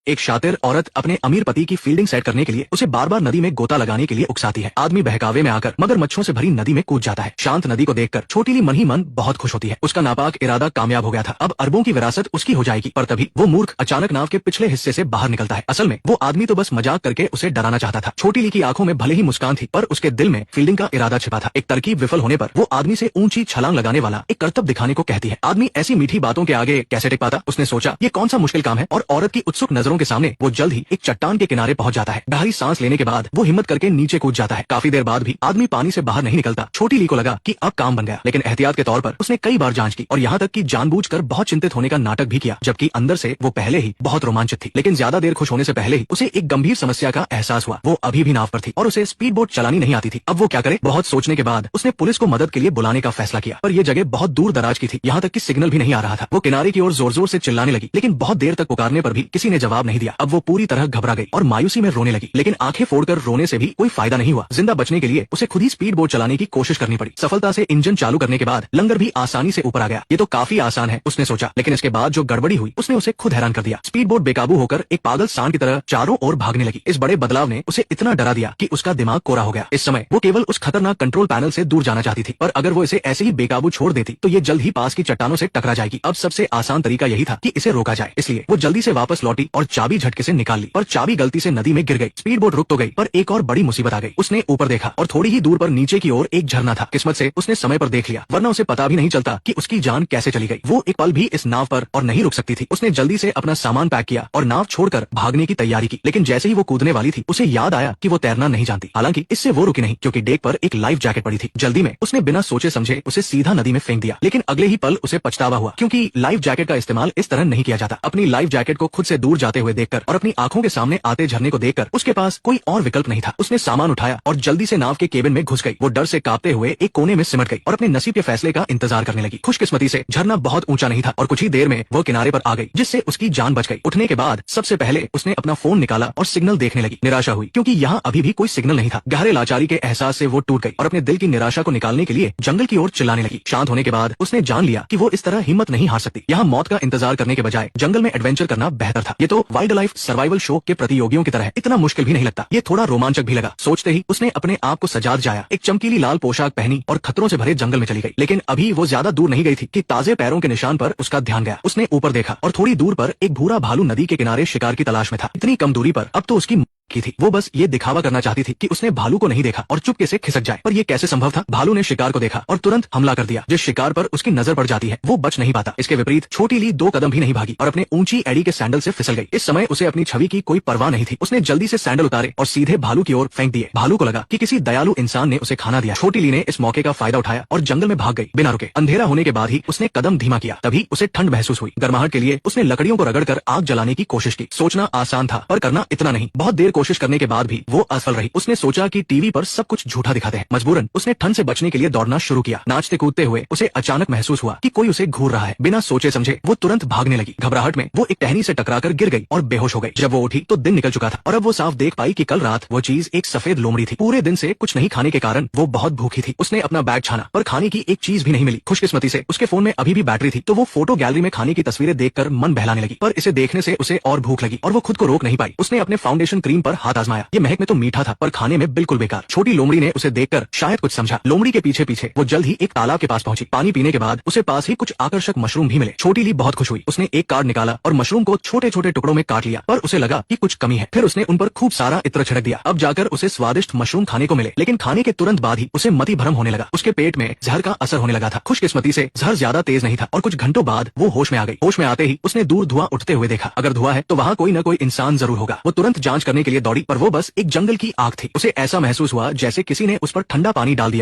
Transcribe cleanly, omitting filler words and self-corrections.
एक शातिर औरत अपने अमीर पति की फील्डिंग सेट करने के लिए उसे बार बार नदी में गोता लगाने के लिए उकसाती है। आदमी बहकावे में आकर मगरमच्छों से भरी नदी में कूद जाता है। शांत नदी को देखकर छोटी ली मन ही मन बहुत खुश होती है। उसका नापाक इरादा कामयाब हो गया था। अब अरबों की विरासत उसकी हो जाएगी। पर तभी वो मूर्ख अचानक नाव के पिछले हिस्से से बाहर निकलता है। असल में वो आदमी तो बस मजाक करके उसे डराना चाहता था। छोटी ली की आंखों में भले ही मुस्कान थी, पर उसके दिल में फील्डिंग का इरादा छिपा था। एक तरकीब विफल होने पर वो आदमी से ऊंची छलांग लगाने वाला एक करतब दिखाने को कहती है। आदमी ऐसी मीठी बातों के आगे कैसे टिक पाता? उसने सोचा ये कौन सा मुश्किल काम है, और औरत की उत्सुक नजरों के सामने वो जल्द ही एक चट्टान के किनारे पहुंच जाता है। गहरी सांस लेने के बाद वो हिम्मत करके नीचे कूद जाता है। काफी देर बाद भी आदमी पानी से बाहर नहीं निकलता। छोटी ली को लगा कि अब काम बन गया, लेकिन एहतियात के तौर पर उसने कई बार जांच की और यहाँ तक कि जानबूझकर बहुत चिंतित होने का नाटक भी किया, जबकि अंदर से वो पहले ही बहुत रोमांचित थी। लेकिन ज्यादा देर खुश होने से पहले ही उसे एक गंभीर समस्या का एहसास हुआ। वो अभी भी नाव पर थी और उसे स्पीड बोट चलानी नहीं आती थी। अब वो क्या करे? बहुत सोचने के बाद उसने पुलिस को मदद के लिए बुलाने का फैसला किया, पर यह जगह बहुत दूर दराज की थी। यहाँ तक कि सिग्नल भी नहीं आ रहा था। वो किनारे की ओर जोर जोर से चिल्लाने लगी, लेकिन बहुत देर तक पुकारने पर भी किसी ने जवाब नहीं दिया। अब वो पूरी तरह घबरा गई और मायूसी में रोने लगी, लेकिन आंखें फोड़कर रोने से भी कोई फायदा नहीं हुआ। जिंदा बचने के लिए उसे खुद ही स्पीड बोट चलाने की कोशिश करनी पड़ी। सफलता से इंजन चालू करने के बाद लंगर भी आसानी से ऊपर आ गया। ये तो काफी आसान है, उसने सोचा, लेकिन इसके बाद जो गड़बड़ी हुई उसने उसे खुद हैरान कर दिया। स्पीड बोट बेकाबू होकर एक पागल सांड की तरह चारों ओर भागने लगी। इस बड़े बदलाव ने उसे इतना डरा दिया कि उसका दिमाग कोरा हो गया। इस समय वो केवल उस खतरनाक कंट्रोल पैनल से दूर जाना चाहती थी, पर अगर वो इसे ऐसे ही बेकाबू छोड़ देती तो ये जल्द ही पास की चट्टानों से टकरा जाएगी। अब सबसे आसान तरीका यही था कि इसे रोका जाए। इसलिए वो जल्दी से वापस लौटी और चाबी झटके से निकाल ली, पर चाबी गलती से नदी में गिर गई। स्पीड बोट रुक तो गई, पर एक और बड़ी मुसीबत आ गई। उसने ऊपर देखा और थोड़ी ही दूर पर नीचे की ओर एक झरना था। किस्मत से उसने समय पर देख लिया, वरना उसे पता भी नहीं चलता कि उसकी जान कैसे चली गई। वो एक पल भी इस नाव पर और नहीं रुक सकती थी। उसने जल्दी से अपना सामान पैक किया और नाव छोड़कर भागने की तैयारी की, लेकिन जैसे ही वो कूदने वाली थी उसे याद आया कि वो तैरना नहीं जानती। हालांकि इससे वो रुकी नहीं, क्योंकि डेक पर एक लाइफ जैकेट पड़ी थी। जल्दी में उसने बिना सोचे समझे उसे सीधा नदी में फेंक दिया, लेकिन अगले ही पल उसे पछतावा हुआ, क्योंकि लाइफ जैकेट का इस्तेमाल इस तरह नहीं किया जाता। अपनी लाइफ जैकेट को खुद से दूर जाते हुए देखकर और अपनी आंखों के सामने आते झरने को देखकर उसके पास कोई और विकल्प नहीं था। उसने सामान उठाया और जल्दी से नाव के केबिन में घुस गई। वो डर से कांपते हुए एक कोने में सिमट गई और अपने नसीब के फैसले का इंतजार करने लगी। खुशकिस्मती से झरना बहुत ऊंचा नहीं था और कुछ ही देर में वो किनारे पर आ गई, जिससे उसकी जान बच गई। उठने के बाद सबसे पहले उसने अपना फोन निकाला और सिग्नल देखने लगी। निराशा हुई, क्योंकि यहाँ अभी भी कोई सिग्नल नहीं था। गहरे लाचारी के एहसास से वो टूट गई और अपने दिल की निराशा को निकालने के लिए जंगल की ओर चिल्लाने लगी। शांत होने के बाद उसने जान लिया कि वो इस तरह हिम्मत नहीं हार सकती। यहाँ मौत का इंतजार करने के बजाय जंगल में एडवेंचर करना बेहतर था। ये तो वाइल्ड लाइफ सर्वाइवल शो के प्रतियोगियों की तरह है। इतना मुश्किल भी नहीं लगता, ये थोड़ा रोमांचक भी लगा। सोचते ही उसने अपने आप को सजा जाया, एक चमकीली लाल पोशाक पहनी और खतरों से भरे जंगल में चली गई। लेकिन अभी वो ज्यादा दूर नहीं गई थी कि ताजे पैरों के निशान पर उसका ध्यान गया। उसने ऊपर देखा और थोड़ी दूर पर एक भूरा भालू नदी के किनारे शिकार की तलाश में था। इतनी कम दूरी पर अब तो उसकी की थी। वो बस ये दिखावा करना चाहती थी कि उसने भालू को नहीं देखा और चुपके से खिसक जाए, पर ये कैसे संभव था? भालू ने शिकार को देखा और तुरंत हमला कर दिया। जिस शिकार पर उसकी नजर पड़ जाती है वो बच नहीं पाता। इसके विपरीत छोटी ली 2 कदम भी नहीं भागी और अपने ऊंची एड़ी के सैंडल से फिसल गई। इस समय उसे अपनी छवि की कोई परवाह नहीं थी। उसने जल्दी से सैंडल उतारे और सीधे भालू की ओर फेंक दिए। भालू को लगा कि किसी दयालु इंसान ने उसे खाना दिया। छोटी ली ने इस मौके का फायदा उठाया और जंगल में भाग गई बिना रुके। अंधेरा होने के बाद ही उसने कदम धीमा किया। तभी उसे ठंड महसूस हुई। गर्माहट के लिए उसने लकड़ियों को रगड़कर आग जलाने की कोशिश की। सोचना आसान था, पर करना इतना नहीं। बहुत देर कोशिश करने के बाद भी वो असफल रही। उसने सोचा कि टीवी पर सब कुछ झूठा दिखाते हैं। मजबूरन उसने ठंड से बचने के लिए दौड़ना शुरू किया। नाचते कूदते हुए उसे अचानक महसूस हुआ कि कोई उसे घूर रहा है। बिना सोचे समझे वो तुरंत भागने लगी। घबराहट में वो एक टहनी से टकराकर गिर गई और बेहोश हो गई। जब वो उठी तो दिन निकल चुका था और अब वो साफ देख पाई कि कल रात वो चीज एक सफेद लोमड़ी थी। पूरे दिन से कुछ नहीं खाने के कारण वो बहुत भूखी थी। उसने अपना बैग छाना, पर खाने की एक चीज भी नहीं मिली। खुशकिस्मती से उसके फोन में अभी भी बैटरी थी, तो वो फोटो गैलरी में खाने की तस्वीरें देखकर मन बहलाने लगी। पर इसे देखने से उसे और भूख लगी और वो खुद को रोक नहीं पाई। उसने अपने फाउंडेशन क्रीम पर हाथ आजमाया। ये महक में तो मीठा था, पर खाने में बिल्कुल बेकार। छोटी लोमड़ी ने उसे देखकर शायद कुछ समझा। लोमड़ी के पीछे पीछे वो जल्द ही एक तालाब के पास पहुंची। पानी पीने के बाद उसे पास ही कुछ आकर्षक मशरूम भी मिले। छोटी ली बहुत खुश हुई। उसने एक कार्ड निकाला और मशरूम को छोटे छोटे टुकड़ों में काट लिया, पर उसे लगा कि कुछ कमी है। फिर उसने उन पर खूब सारा इत्र छिड़क दिया। अब जाकर उसे स्वादिष्ट मशरूम खाने को मिले, लेकिन खाने के तुरंत बाद ही उसे मति भ्रम होने लगा। उसके पेट में जहर का असर होने लगा था। खुशकिस्मती से जहर ज्यादा तेज नहीं था और कुछ घंटों बाद वो होश में आ गई। होश में आते ही उसने दूर धुआं उठते हुए देखा। अगर धुआं है तो वहाँ कोई न कोई इंसान जरूर होगा। वो तुरंत जांच करने के लिए दौड़ी, पर वो बस एक जंगल की आग थी। उसे ऐसा महसूस हुआ जैसे किसी ने उस पर ठंडा पानी डाल दिया।